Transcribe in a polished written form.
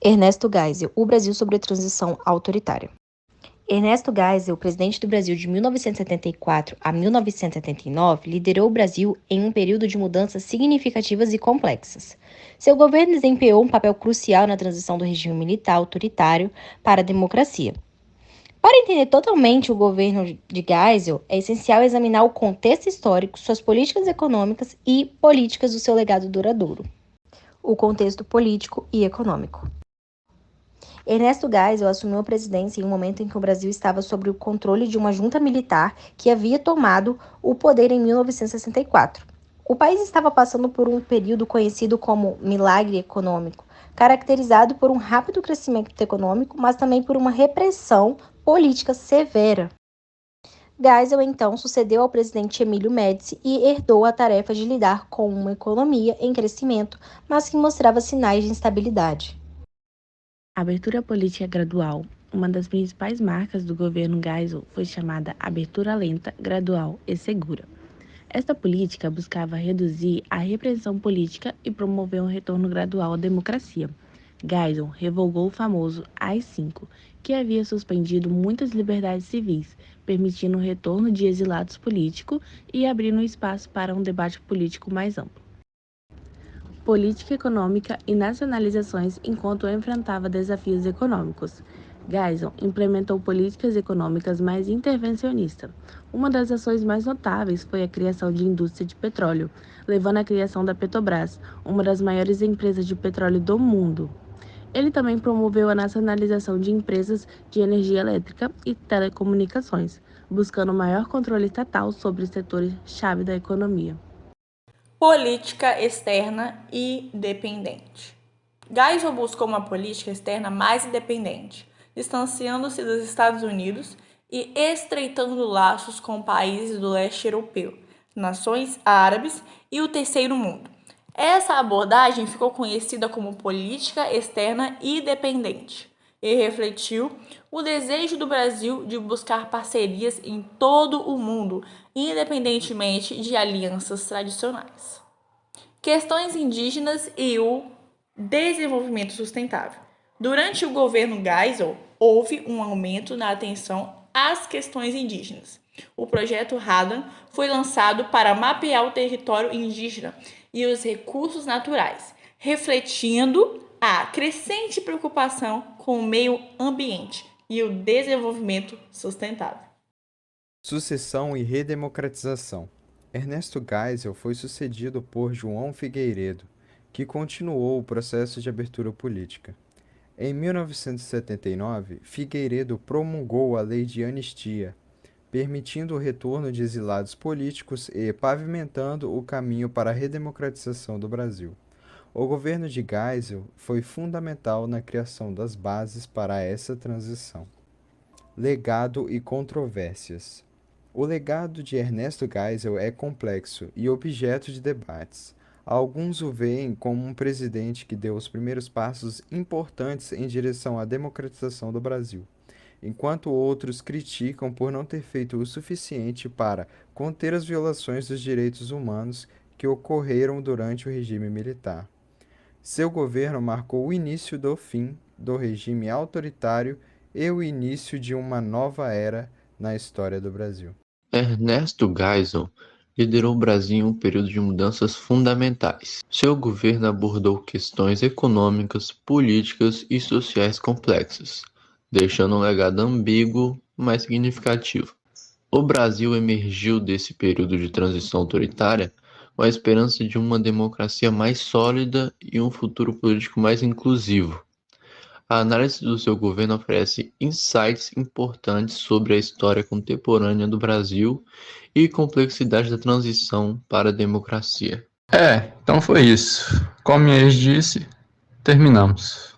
Ernesto Geisel, o Brasil sobre a transição autoritária. Ernesto Geisel, presidente do Brasil de 1974 a 1979, liderou o Brasil em um período de mudanças significativas e complexas. Seu governo desempenhou um papel crucial na transição do regime militar autoritário para a democracia. Para entender totalmente o governo de Geisel, é essencial examinar o contexto histórico, suas políticas econômicas e políticas do seu legado duradouro. O contexto político e econômico. Ernesto Geisel assumiu a presidência em um momento em que o Brasil estava sob o controle de uma junta militar que havia tomado o poder em 1964. O país estava passando por um período conhecido como milagre econômico, caracterizado por um rápido crescimento econômico, mas também por uma repressão política severa. Geisel, então, sucedeu ao presidente Emílio Médici e herdou a tarefa de lidar com uma economia em crescimento, mas que mostrava sinais de instabilidade. Abertura política gradual. Uma das principais marcas do governo Geisel foi chamada abertura lenta, gradual e segura. Esta política buscava reduzir a repressão política e promover um retorno gradual à democracia. Geisel revogou o famoso AI-5, que havia suspendido muitas liberdades civis, permitindo o retorno de exilados políticos e abrindo espaço para um debate político mais amplo. Política econômica e nacionalizações enquanto enfrentava desafios econômicos. Geisel implementou políticas econômicas mais intervencionistas. Uma das ações mais notáveis foi a criação de indústria de petróleo, levando à criação da Petrobras, uma das maiores empresas de petróleo do mundo. Ele também promoveu a nacionalização de empresas de energia elétrica e telecomunicações, buscando maior controle estatal sobre os setores-chave da economia. Política externa independente. Geisel buscou uma política externa mais independente, distanciando-se dos Estados Unidos e estreitando laços com países do leste europeu, nações árabes e o terceiro mundo. Essa abordagem ficou conhecida como política externa independente e refletiu o desejo do Brasil de buscar parcerias em todo o mundo, independentemente de alianças tradicionais. Questões indígenas e o desenvolvimento sustentável. Durante o governo Geisel, houve um aumento na atenção às questões indígenas. O projeto Radan foi lançado para mapear o território indígena e os recursos naturais, refletindo a crescente preocupação com o meio ambiente e o desenvolvimento sustentável. Sucessão e redemocratização. Ernesto Geisel foi sucedido por João Figueiredo, que continuou o processo de abertura política. Em 1979, Figueiredo promulgou a Lei de Anistia, permitindo o retorno de exilados políticos e pavimentando o caminho para a redemocratização do Brasil. O governo de Geisel foi fundamental na criação das bases para essa transição. Legado e controvérsias. O legado de Ernesto Geisel é complexo e objeto de debates. Alguns o veem como um presidente que deu os primeiros passos importantes em direção à democratização do Brasil, enquanto outros criticam por não ter feito o suficiente para conter as violações dos direitos humanos que ocorreram durante o regime militar. Seu governo marcou o início do fim do regime autoritário e o início de uma nova era na história do Brasil. Ernesto Geisel liderou o Brasil em um período de mudanças fundamentais. Seu governo abordou questões econômicas, políticas e sociais complexas, deixando um legado ambíguo, mas significativo. O Brasil emergiu desse período de transição autoritária com a esperança de uma democracia mais sólida e um futuro político mais inclusivo. A análise do seu governo oferece insights importantes sobre a história contemporânea do Brasil e complexidade da transição para a democracia. Então foi isso. Como a ex disse, terminamos.